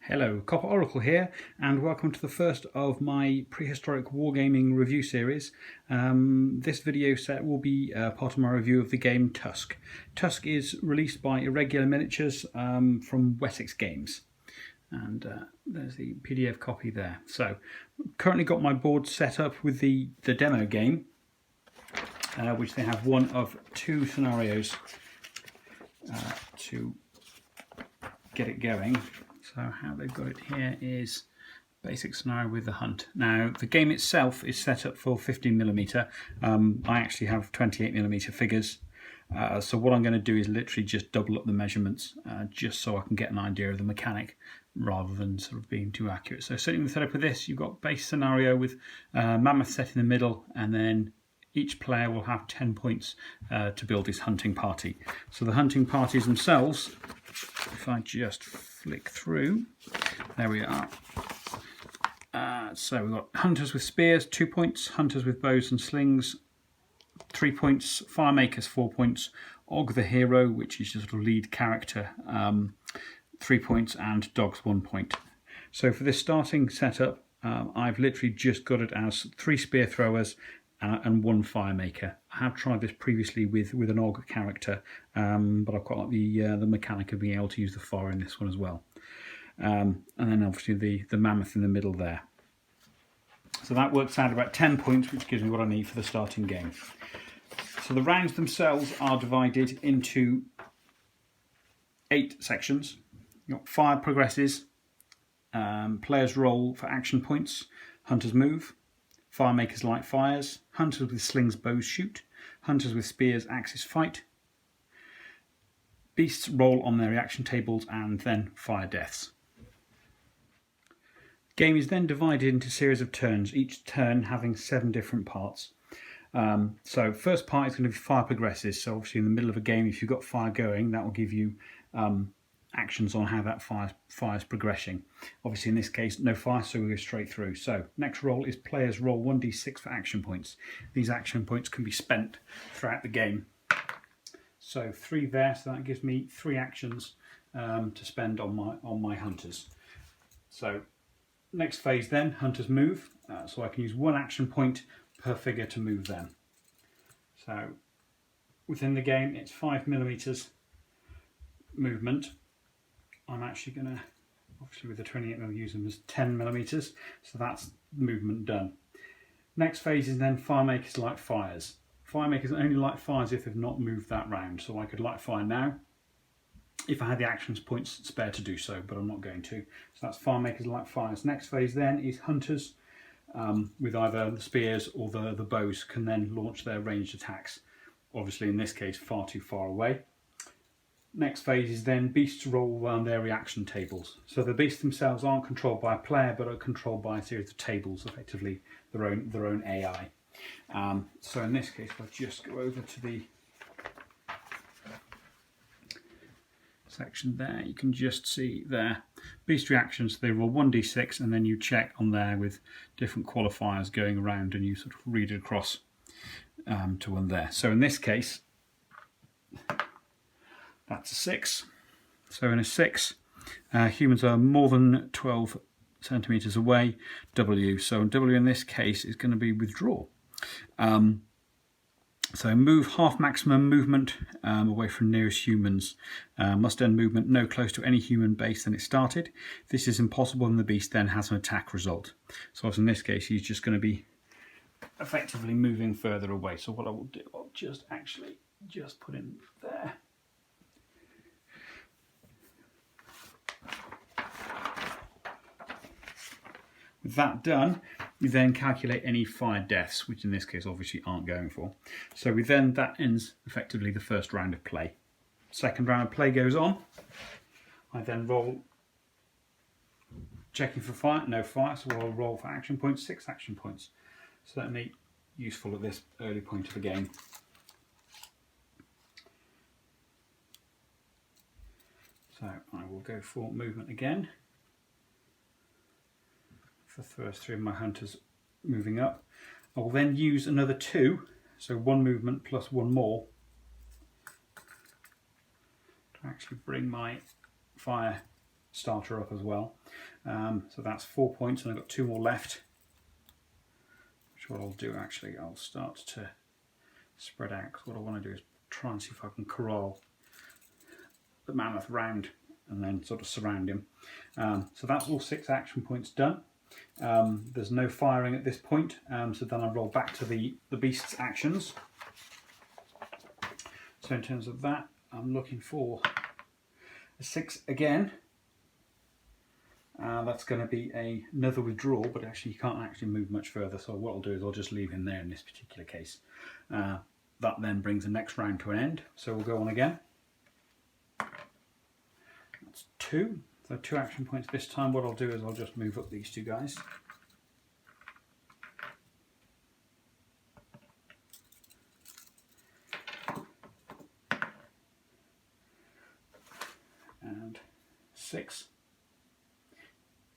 Hello, Copper Oracle here, and welcome to the first of my prehistoric wargaming review series. This video set will be part of my review of the game Tusk. Tusk is released by Irregular Miniatures from Wessex Games, and there's the PDF copy there. So, currently got my board set up with the demo game, which they have one of two scenarios to get it going. So how they've got it here is basic scenario with the hunt. Now the game itself is set up for 15mm. I actually have 28mm figures. So what I'm going to do is literally just double up the measurements just so I can get an idea of the mechanic rather than sort of being too accurate. So setting the setup with this, you've got base scenario with mammoth set in the middle, and then each player will have 10 points to build his hunting party. So the hunting parties themselves, if I just flick through, there we are. So we've got hunters with spears, 2 points, hunters with bows and slings, 3 points, fire makers, 4 points, Og the hero, which is your sort of lead character, 3 points, and dogs 1 point. So for this starting setup, I've literally just got it as 3 spear throwers and 1 fire maker. I have tried this previously with an Og character, but I've quite like the mechanic of being able to use the fire in this one as well. And then obviously the mammoth in the middle there. So that works out about 10 points, which gives me what I need for the starting game. So the rounds themselves are divided into 8 sections. You've got fire progresses, players roll for action points, hunters move, fire makers light fires, hunters with slings bows shoot, hunters with spears axes fight, beasts roll on their reaction tables, and then fire deaths. Game is then divided into a series of turns, each turn having 7 different parts. So first part is going to be fire progresses. So obviously in the middle of a game, if you've got fire going, that will give you actions on how that fire's progressing. Obviously in this case no fire, so we go straight through. So next roll is players roll 1d6 for action points. These action points can be spent throughout the game. So 3 there, so that gives me 3 actions to spend on my hunters. So next phase then, hunters move, so I can use 1 action point per figure to move them. So within the game it's 5mm movement. I'm actually going to, obviously with the 28mm, use them as 10mm, so that's movement done. Next phase is then fire makers light fires. Fire makers only light fires if they've not moved that round, so I could light fire now if I had the actions points spare to do so, but I'm not going to. So that's fire makers light fires. Next phase then is hunters with either the spears or the bows can then launch their ranged attacks. Obviously in this case far too far away. Next phase is then beasts roll around their reaction tables. So the beasts themselves aren't controlled by a player, but are controlled by a series of tables, effectively their own AI. So in this case, if I just go over to the section there, you can just see there beast reactions. They roll 1d6, and then you check on there with different qualifiers going around, and you sort of read it across to one there. So in this case, that's a 6. So in a 6, humans are more than 12 centimeters away. W. So W in this case is going to be withdraw. So move half maximum movement away from nearest humans. Must end movement no close to any human base than it started. This is impossible, and the beast then has an attack result. So in this case, he's just going to be effectively moving further away. So what I will do, I'll just put in there. With that done, we then calculate any fire deaths, which in this case obviously aren't going for. So that ends effectively the first round of play. Second round of play goes on. I then roll, checking for fire, no fire, so I'll roll for action points, 6 action points. Certainly useful at this early point of the game. So I will go for movement again. The first 3 of my hunters moving up. I will then use another 2, so 1 movement plus 1 more, to actually bring my fire starter up as well. So that's 4 points, and I've got 2 more left. Which what I'll do actually, I'll start to spread out, because what I want to do is try and see if I can corral the mammoth round and then sort of surround him. So that's all 6 action points done. There's no firing at this point, so then I roll back to the beast's actions. So in terms of that, I'm looking for a 6 again. That's going to be another withdrawal, but actually you can't actually move much further, so what I'll do is I'll just leave him there in this particular case. That then brings the next round to an end, so we'll go on again. That's 2, so 2 action points this time. What I'll do is I'll just move up these 2 guys. And 6.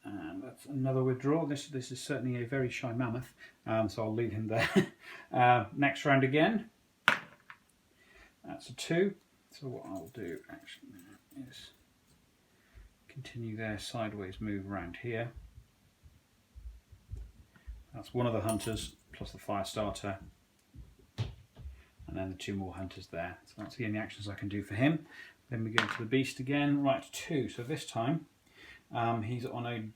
And that's another withdrawal. This is certainly a very shy mammoth, so I'll leave him there. Next round again. That's a 2. So what I'll do actually is continue their sideways move around here. That's one of the hunters plus the fire starter, and then the 2 more hunters there. So that's the only actions I can do for him. Then we go to the beast again. Right, 2. So this time he's on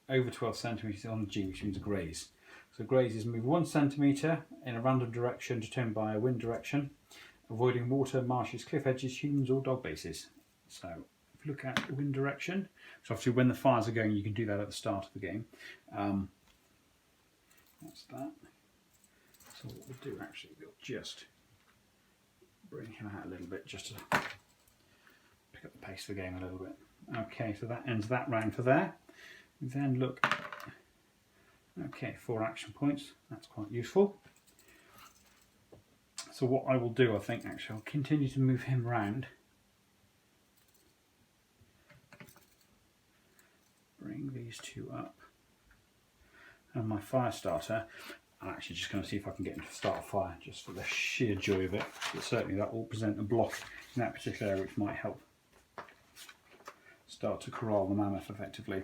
over 12 centimetres on the G, which means a graze. So graze is move 1 centimetre in a random direction determined by a wind direction, avoiding water, marshes, cliff edges, humans or dog bases. So if you look at the wind direction, so obviously when the fires are going, you can do that at the start of the game. That's that. So what we'll do actually, we'll just bring him out a little bit just to pick up the pace of the game a little bit. Okay, so that ends that round for there. We then look, okay, 4 action points, that's quite useful. So what I will do, I think actually, I'll continue to move him around. Bring these 2 up. And my fire starter, I'm actually just going to see if I can get him to start a fire, just for the sheer joy of it. But certainly that will present a block in that particular area, which might help start to corral the mammoth effectively.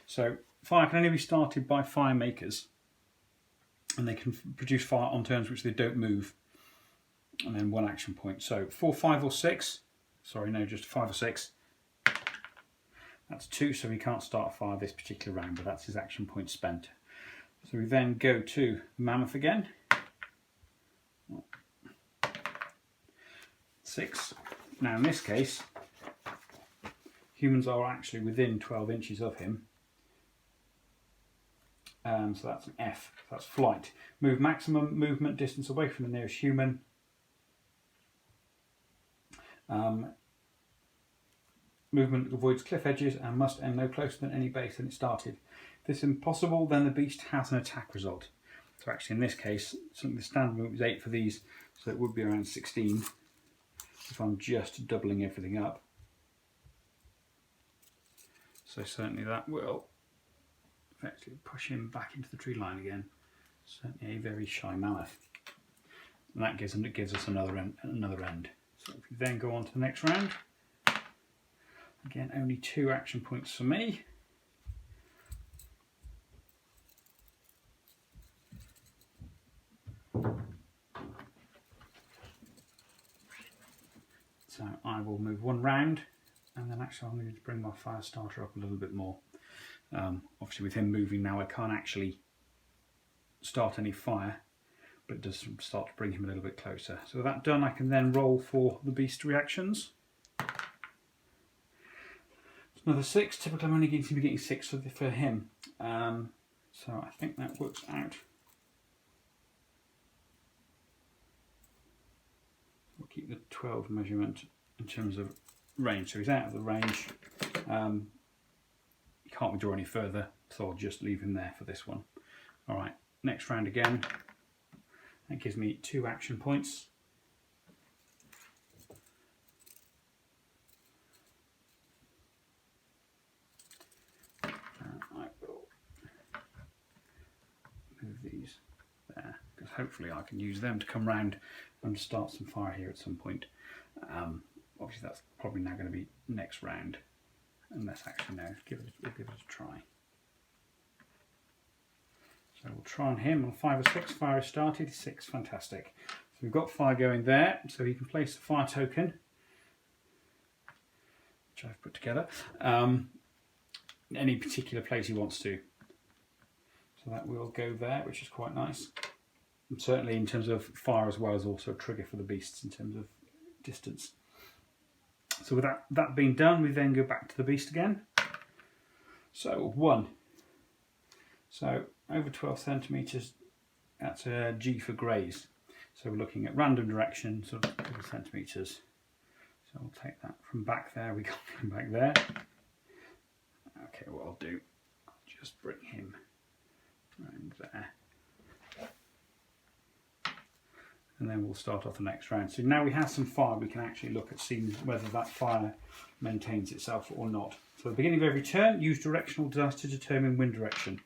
So fire can only be started by fire makers, and they can produce fire on turns which they don't move, and then 1 action point. So 4, 5 or 6, sorry no, just 5 or 6, that's 2, so he can't start a fire this particular round, but that's his action point spent. So we then go to the mammoth again. 6. Now in this case, humans are actually within 12 inches of him. So that's an F, that's flight. Move maximum movement distance away from the nearest human. Movement avoids cliff edges and must end no closer than any base than it started. If this is impossible, then the beast has an attack result. So actually in this case, the standard movement is 8 for these, so it would be around 16 if I'm just doubling everything up. So certainly that will effectively push him back into the tree line again. Certainly a very shy mammoth. And that gives us another end. So if we then go on to the next round, again only 2 action points for me. So I will move 1 round, and then actually I'll need to bring my fire starter up a little bit more. Obviously with him moving now I can't actually start any fire, but it does start to bring him a little bit closer. So with that done, I can then roll for the beast reactions. It's another 6, typically I'm only going to be getting 6 for him. So I think that works out. We'll keep the 12 measurement in terms of range. So he's out of the range. He can't withdraw any further, so I'll just leave him there for this one. Alright, next round again. That gives me 2 action points. I will move these there, because hopefully I can use them to come round and start some fire here at some point. Obviously that's probably now going to be next round. unless actually no, we'll give it a try. So we'll try on him on 5 or 6. Fire is started. 6, fantastic. So we've got fire going there, so he can place the fire token, which I've put together, any particular place he wants to. So that will go there, which is quite nice. And certainly in terms of fire as well as also a trigger for the beasts in terms of distance. So with that being done, we then go back to the beast again. So 1. So over 12 centimetres, that's a G for graze. So we're looking at random direction, sort of 12 centimetres. So we'll take that from back there, we got him back there. Okay, what I'll do, I'll just bring him around there. And then we'll start off the next round. So now we have some fire, we can actually look at seeing whether that fire maintains itself or not. So at the beginning of every turn, use directional dice to determine wind direction.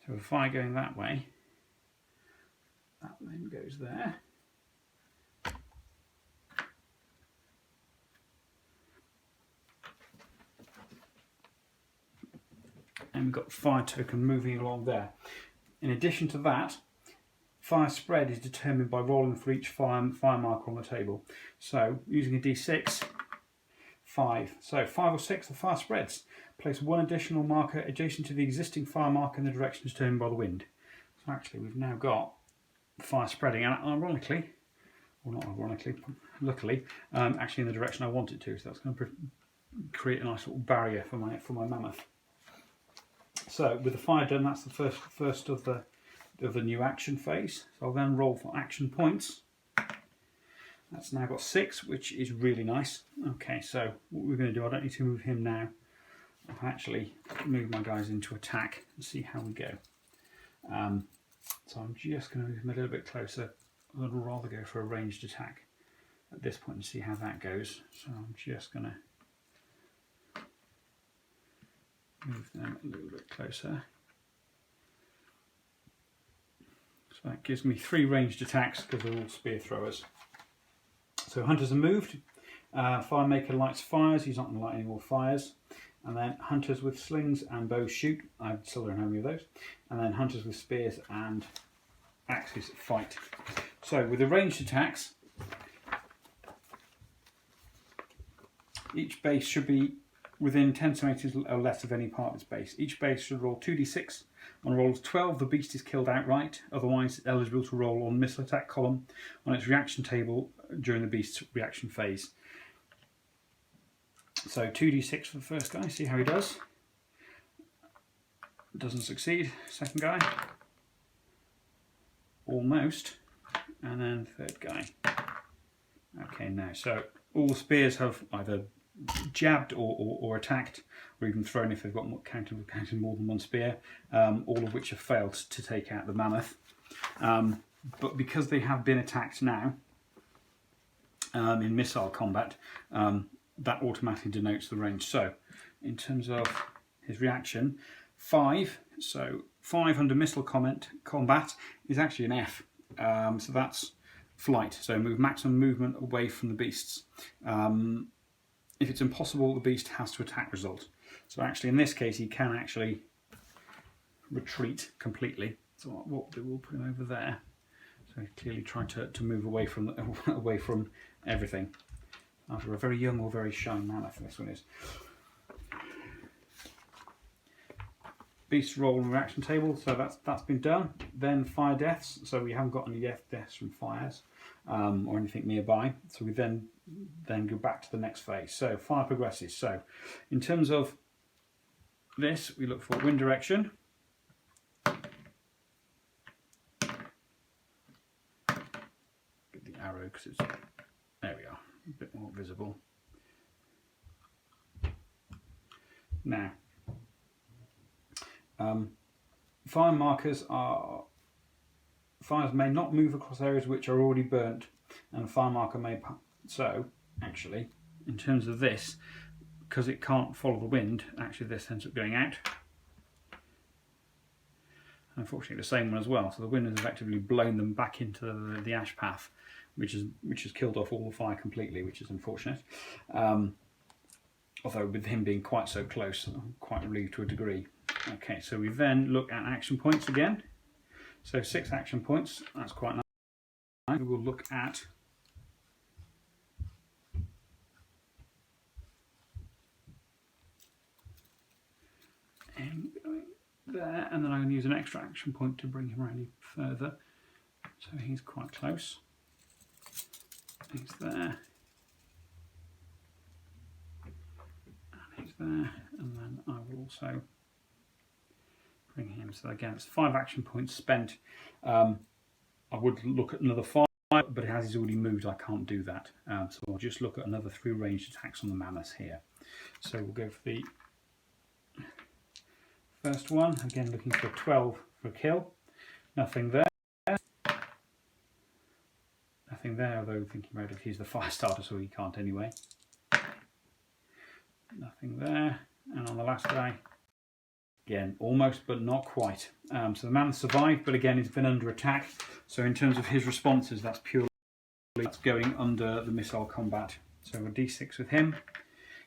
So with fire going that way, that then goes there. And we've got fire token moving along there. In addition to that, fire spread is determined by rolling for each fire marker on the table. So using a d6, 5. So 5 or 6 are fire spreads. Place 1 additional marker adjacent to the existing fire marker in the direction determined by the wind. So actually we've now got fire spreading, and ironically, or not ironically, luckily, actually in the direction I want it to. So that's going to create a nice little barrier for my mammoth. So with the fire done, that's the first of the new action phase. So I'll then roll for action points. That's now got 6, which is really nice. Okay, so what we're going to do, I don't need to move him now. I'll actually move my guys into attack and see how we go. So I'm just going to move him a little bit closer. I'd rather go for a ranged attack at this point and see how that goes. So I'm just going to move them a little bit closer. So that gives me 3 ranged attacks because they're all spear throwers. So hunters are moved. Fire maker lights fires. He's not going to light any more fires. And then hunters with slings and bows shoot. I still don't have any of those. And then hunters with spears and axes fight. So with the ranged attacks, each base should be within 10 centimetres or less of any part of its base. Each base should roll 2d6. On a roll of 12, the beast is killed outright. Otherwise, it's eligible to roll on missile attack column on its reaction table during the beast's reaction phase. So 2d6 for the first guy, see how he does. Doesn't succeed. Second guy, almost. And then third guy. Okay, now, so all the spears have either jabbed or attacked, or even thrown if they've got counted more than one spear, all of which have failed to take out the mammoth. But because they have been attacked now, in missile combat, that automatically denotes the range. So in terms of his reaction, 5, so 5 under missile combat is actually an F. So that's flight, so maximum movement away from the beasts. If it's impossible, the beast has to attack result. So actually in this case he can actually retreat completely. So what we'll do, we'll put him over there. So he's clearly trying to move away from everything. After a very young or very shy mammoth, this one is. Beast roll and reaction table, so that's been done. Then fire deaths, so we haven't got any deaths from fires or anything nearby. So we then go back to the next phase. So fire progresses. So in terms of this, we look for wind direction. Get the arrow because it's, there we are, a bit more visible. Now, fire markers are, fires may not move across areas which are already burnt, and a fire marker may, so actually in terms of this, because it can't follow the wind, actually this ends up going out. Unfortunately the same one as well, so the wind has effectively blown them back into the ash path, which has killed off all the fire completely, which is unfortunate. Although with him being quite so close, I'm quite relieved to a degree. Okay, so we then look at action points again. So 6 action points, that's quite nice. We will look at him going there, and then I'm going to use an extra action point to bring him around even further. So he's quite close. He's there. And he's there. And then I will also bring him. So again, it's 5 action points spent. I would look at another 5, but as he's already moved, I can't do that. So I'll just look at another 3 ranged attacks on the mammoth here. So we'll go for the first one. Again, looking for 12 for a kill. Nothing there. Nothing there, although thinking about it, he's the fire starter, so he can't anyway. Nothing there. And on the last guy, again, almost, but not quite. So the man survived, but again, he's been under attack. So in terms of his responses, that's purely going under the missile combat. So a D6 with him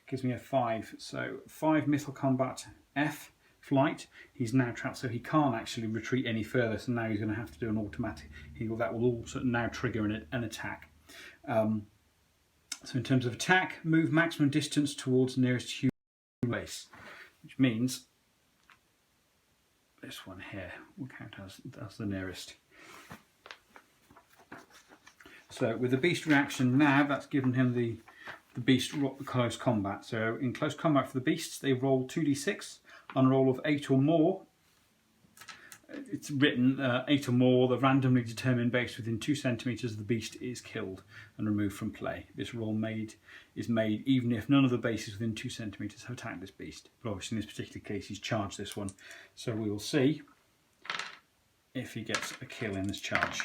gives me a 5. So 5 missile combat F. Flight. He's now trapped, so he can't actually retreat any further, so now he's going to have to do an automatic heal. That will also now trigger an attack. So in terms of attack, move maximum distance towards nearest human base, which means this one here will count as the nearest. So with the beast reaction now, that's given him the beast close combat. So in close combat for the beasts, they roll 2d6. On a roll of 8 or more, it's written 8 or more, the randomly determined base within 2 centimetres of the beast is killed and removed from play. This roll is made even if none of the bases within 2 centimetres have attacked this beast. But obviously in this particular case he's charged this one. So we will see if he gets a kill in this charge.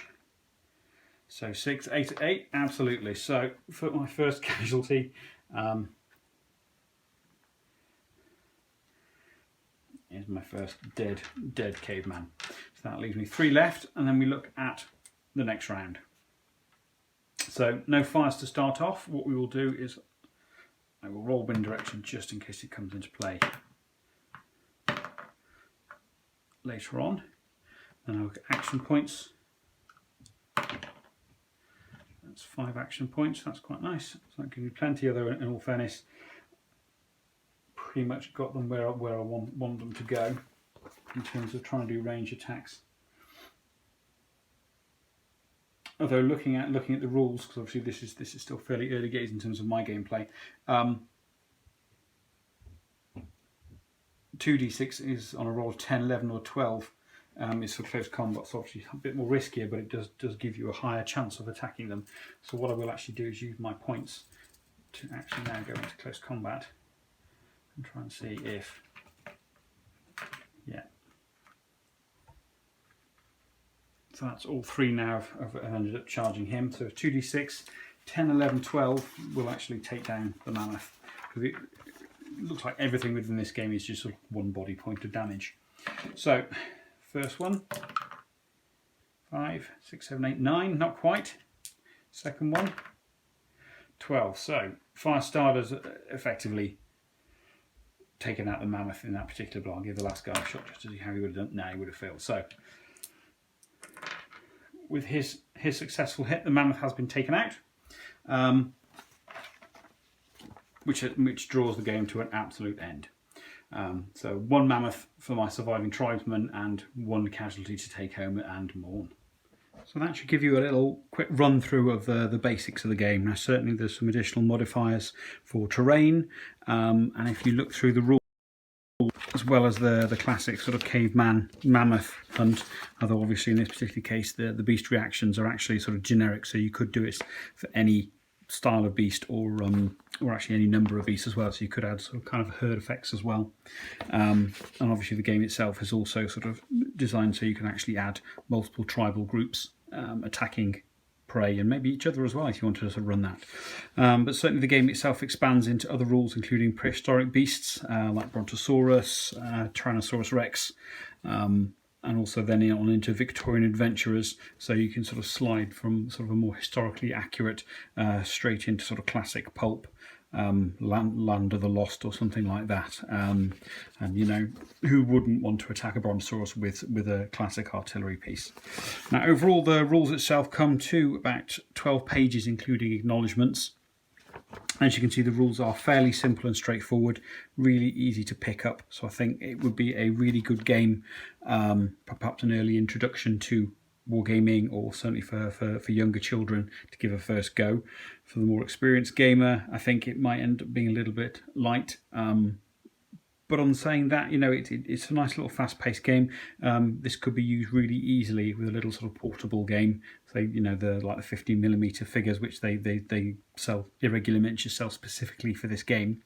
So 6, 8, 8, absolutely. So for my first casualty, is my first dead caveman. So that leaves me 3 left, and then we look at the next round. So no fires to start off. What we will do is I will roll wind direction just in case it comes into play later on. Then I'll look at action points. That's 5 action points. That's quite nice. So that gives me plenty, although in all fairness, pretty much got them where I want them to go in terms of trying to do range attacks. Although looking at the rules, because obviously this is still fairly early days in terms of my gameplay. 2d6 is on a roll of 10, 11 or 12 is for close combat, so obviously a bit more riskier, but it does give you a higher chance of attacking them. So what I will actually do is use my points to actually now go into close combat and try and see if, yeah. So that's all 3 now have ended up charging him. So 2d6, 10, 11, 12 will actually take down the mammoth. Because it looks like everything within this game is just sort of 1 body point of damage. So first one, 5, 6, 7, 8, 9, not quite. Second one, 12. So fire starters effectively taken out the mammoth in that particular blow. I'll give the last guy a shot just to see how he would have done. No, he would have failed. So with his successful hit, the mammoth has been taken out, which draws the game to an absolute end. So 1 mammoth for my surviving tribesman and 1 casualty to take home and mourn. So that should give you a little quick run through of the basics of the game. Now certainly there's some additional modifiers for terrain, and if you look through the rules as well as the classic sort of caveman mammoth hunt, although obviously in this particular case the beast reactions are actually sort of generic, so you could do it for any style of beast or actually any number of beasts as well, so you could add sort of kind of herd effects as well. And obviously the game itself is also sort of designed so you can actually add multiple tribal groups attacking prey and maybe each other as well if you want to sort of run that. But certainly the game itself expands into other rules, including prehistoric beasts like Brontosaurus, Tyrannosaurus Rex, and also then on into Victorian adventurers, so you can sort of slide from sort of a more historically accurate straight into sort of classic pulp, Land of the Lost or something like that. And you know, who wouldn't want to attack a brontosaurus with a classic artillery piece? Now, overall, the rules itself come to about 12 pages, including acknowledgements. As you can see, the rules are fairly simple and straightforward, really easy to pick up. So I think it would be a really good game, perhaps an early introduction to wargaming, or certainly for younger children to give a first go. For the more experienced gamer, I think it might end up being a little bit light. But on saying that, you know, it's a nice little fast-paced game. This could be used really easily with a little sort of portable game. So, you know, the 15mm figures, which they sell, Irregular miniatures sell specifically for this game.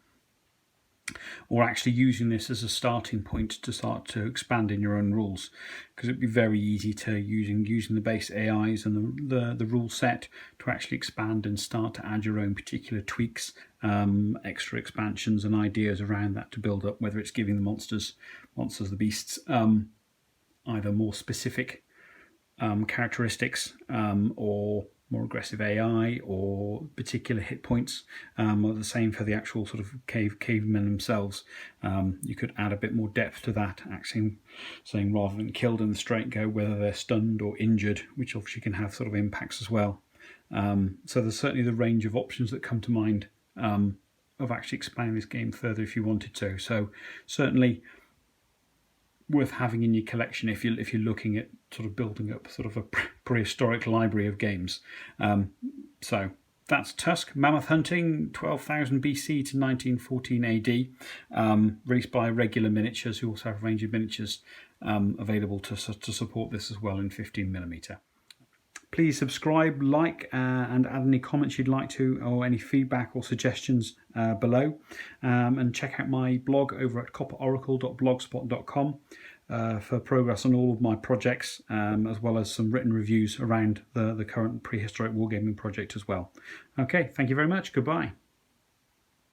Or actually using this as a starting point to start to expand in your own rules, because it'd be very easy to using the base AIs and the rule set to actually expand and start to add your own particular tweaks, extra expansions and ideas around that to build up, whether it's giving the monsters, the beasts, either more specific characteristics, or more aggressive AI, or particular hit points, or the same for the actual sort of cavemen themselves. You could add a bit more depth to that, actually saying rather than killed in the straight go, whether they're stunned or injured, which obviously can have sort of impacts as well. So there's certainly the range of options that come to mind of actually expanding this game further if you wanted to. So certainly worth having in your collection if you're looking at sort of building up sort of a prehistoric library of games. So that's Tusk Mammoth Hunting, 12,000 BC to 1914 AD, released by Irregular Miniatures, who also have a range of miniatures available to support this as well in 15mm. Please subscribe, like, and add any comments you'd like to, or any feedback or suggestions below. And check out my blog over at copperoracle.blogspot.com for progress on all of my projects, as well as some written reviews around the current prehistoric wargaming project as well. Okay, thank you very much. Goodbye.